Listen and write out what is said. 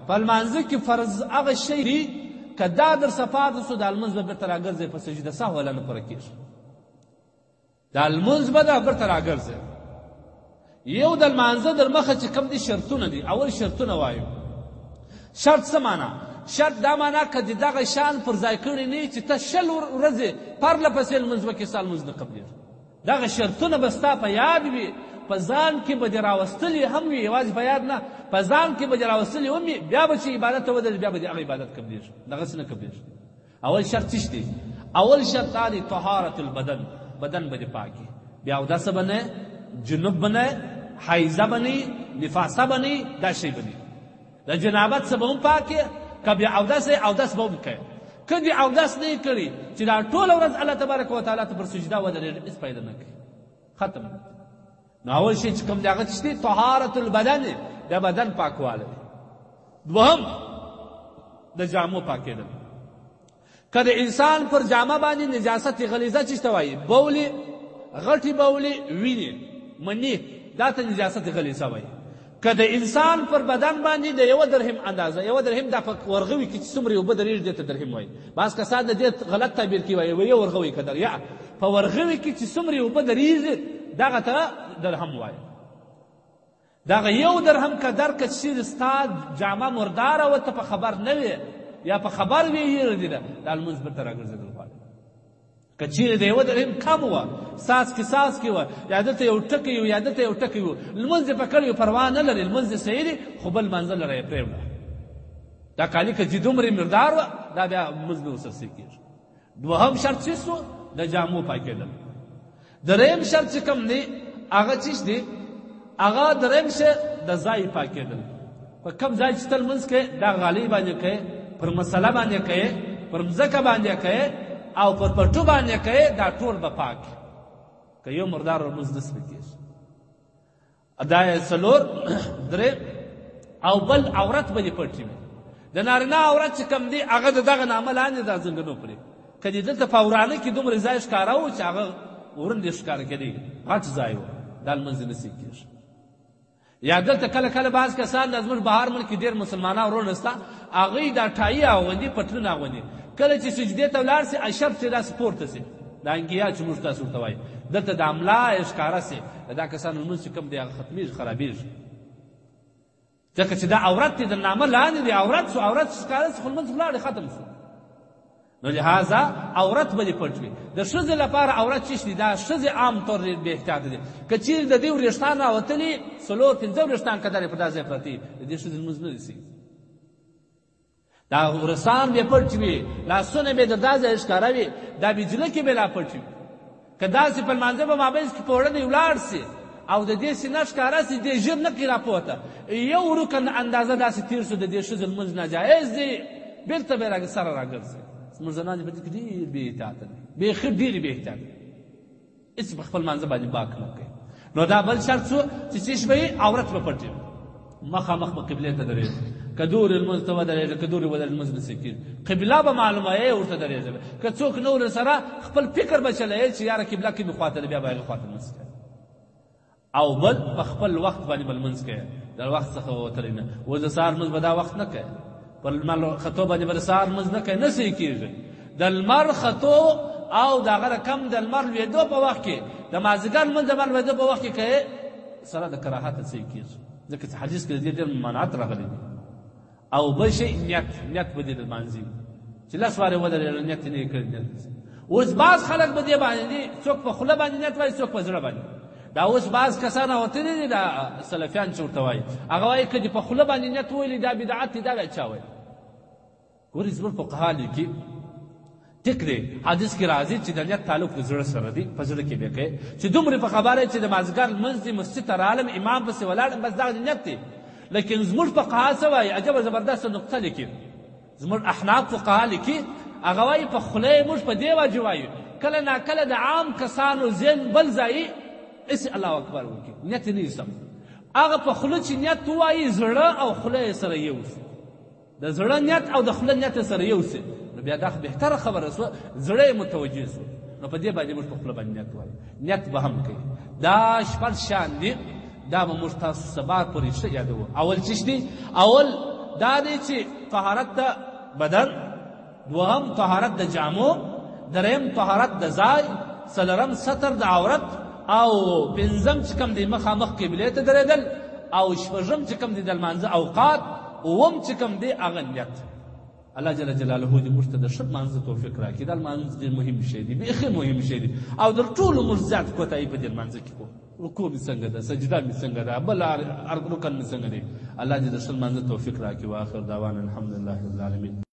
په لمانځه کې فرض هغه شی دی که دا در څه پاته سو دا لمونځ به بېرته راګرځئ په سجده سهو ولا نه پوره کېږي دا لمونځ به دا بېرته راګرځئ یو د لمانځه در مخه چې کوم دي شرطونه دي اول شرطونه وایو شرط څه معنا شرط دا معنا که د دغه شان پر ځای کړي نه چې ته شل ورځې پرله پسې لمونځ وکړې ستا لمونځ نه قبلېږي دغه شرطونه به ستا په یاد وي په ځان کې به دې راوستلي هم وي یوازې په یاد نه په ځان کې به دې راوستلي هم وي بیا به چې عبادت ته ودرېږي بیا به دې هغه عبادت قبلېږي دغسې نه قبلېږي اول شرط څه دی اول شرط دا دی طهارت البدن بدن به دې پاکي بیا اودسه به نه جنوب به نه حیزه به نه نفاسه به نه دا شی به نه د جنابت څه به هم پاکې که بیا اودس به هم کوې که دې اودس نه یې کړي چې دا ټوله ورځ الله تبارک وتعالی ته پر سجده ودرېږي هېڅ فایده نه کوي ختم نو اول شی چې کوم دی هغه څه دی طهارت البدن د بدن پاکوالی دوهم د جامو پاکېدل که د انسان پر جامه باندې نجاست غلیظه چی ته وایي بولې غټې بولې وینې مني دا ته نجاست غلیظه وایي که د انسان پر بدن باندې د یوه درهم اندازه یوه درهم دا په ورغوي کې چې څومره اوبه درېږي دې ته درهم وایي بعض کسان د دې غلط تعبیر کوي وایي یو ورغوي که یا په ورغوي کې چې څومره اوبه درېږي دغه ته درهم وایي دغه یو درهم که درکه چیرې ستا جامه مرداره وه ته په خبر نه وې یا په خبر وې یېره دې ده دا لمونځ بېرته راګرځېدل غواړي که چیرې د یوه درهم کم وه ساس کې وه یا دلته یو ټکی و یا دلته یو ټکی و لمونځ یې په کړی پروا نه لري لمونځ یې صحیح دی خو بل منزل لره یې پرېږده دا کالي که چې دومره مقدار وه دا بیا لمونځ نه ورسره صحیح کېږي دوهم شرط څه سو د جامو پاکېدل دریم شرط چې کوم دی هغه څه دی هغه دریم شی د ځای پاکېدل په کوم ځای چې ته لمونځ کوې دا غالۍ باندې کوې پر مسله باندې کوې پر مځکه باندې کوې او پر پټو باندې کوې دا ټول به پاک که یو مردار لمونځ نه سپه کېږي دا یې څلور درې او بل عورت به دې پټ وي د نارینه عورت چې کوم دی هغه د دغه نامه لاندې دا زنګنو پرې که دې دلته په ورانه کې دومره ځای ښکاره و چې هغه ورندې ښکاره کېدی غټ ځای و دا لمونځ نه سپه کېږي یا دلته کله کله بعض کسان د زموږ بهر ملک کې ډېر مسلمانان ورونه شته هغوی دا ټایي اغوندي پټلونه اغوندي کله چې سجدې ته ولاړ سي اشرف چې داسې پورته سي دا انګیا چې موږ تاسو ورته وایي دلته د املا ښکاره سي دا کسانو لمونځ چې کوم دی هغه ختمېږي خرابېږي ځکه چې دا عورت دی د نامه لاندې دی عورت سو عورت ښکاره سي خو لمونځ ولاړې ختم سو نو لهذا عورت به دې پټ وي د ښځې لپاره عورت څه دی دا ښځې عام طور بې احتیاطه دي که چیرې د دې وریښتان راوتلي څلور پنځه وریښتان که درې په دا ځای پرتې د دې ښځې لمونځ نه رسېږي دا ورسان به پټ وي لاسونه به د دا ځای ښکاره وي دا بجله کې به لا پټ وي که داسې په لمانځه په مابینځ کې په وړنې ولاړ سي او د دې سینه ښکاره سي دې ژر نه کړي راپورته یو رکن اندازه داسې تېر سو د دې ښځې لمونځ ناجایز دی بېرته به یې سره راګرځي زموږ زنانې په دې کې ډېر بې احتیاطه دي بیخي ډېرې بې احتیاطه دي هېڅ په خپل مانځه باندې باک نه کوي نو دا بل شرط شو چې څه به یې عورت به پټ وي مخامخ به قبلې ته درېږي که دورې لمونځ ته ودرېږه که دورې ودرې لمونځ نه صحیح کېږي قبله به معلومه یې ورته درېږه که څوک نه ورسره خپل فکر به چلوي چې یاره قبله کومې خوا ته ده بیا به هغې خوا ته لمونځ کوي او بل په خپل وخت باندې به لمونځ کوي د وخت څخه وتلی نه اوس د سهار لمونځ به دا وخت نه کوي پر لمر خطو باندې به د سهار لمونځ نه کوي نه صحیح کېږي د لمر خطو او د هغه رقم د لمر لوېدو په وخت کې د مازدیګر لمونځ د لمر لوېدو په وخت کې کوې سره د کراهته صحیح کېږي ځکه چې حدیث کې د دې ډېر ممانعت راغلی دي او بل شی نیت به دې د لمانځي چې لس وارې ودرېږه نیت یې نه یې کړی اوس بعض خلک به دې باندې دي څوک په خوله باندې نیت وایي څوک په زړه باندې دا اوس بعض کسان راوتلي دي دا سلفیان چې ورته وایي هغه وایي که دې په خوله باندې نیت وویلي دا بدعت دی دا بیا چا وایي ګورې زموږ فقها لیکي ټیک دی حدیث کې راځي چې د نیت تعلق د زړه سره دی په زړه کې به کوې چې دومره په خبره چې د مازدیګر لمونځ دی مسجد ته راغلم امام پسې ولاړم بس دغه نیت دی لیکن زموږ فقها څه وایي عجبه زبردسته نقطه لیکي زموږ احناف فقها لیکي هغه وایي په خوله یې موږ په دې وجه وایو کله ناکله د عام کسانو ذهن بل ځایي هسې الله اکبر وکړي نیت یې نه وي سم هغه په خوله چې نیت ووایي زړه او خوله یې سره یو سي د زړه نیت او د خوله نیت سره یو سي نو بیا دا بهتره خبره سوه زړه یې متوجه سو نو په دې باندې موږ په خوله باندې نیت وایو نیت به هم کوي دا شپږ شیان دي دا به موږ تاسو سبا پورې ښه یادوو اول څه دی اول دا دی چې طهارت د بدن، دوهم طهارت د جامو، دریم طهارت د ځای، څلورم ستر د عورت، او پنځم چې کوم دی مخامخ قبلې ته درېدل، او شپږم چې کوم دی د لمانځه اوقات، اووم چې کوم دی هغه نیت. الله جل جلاله دې موږ ته د ښه لمانځه توفیق راکړي. دا لمانځه ډېر مهم شی دی، بیخي مهم شی دی، او در ټولو موږ زیات کوتاهي په دې لمانځه کې کوو. رکوع مې څنګه ده، سجده مې څنګه ده، بل رکن مې څنګه دی. الله دې د ښه لمانځه توفیق راکړي. واخر دعوانا الحمدلله رب العالمین.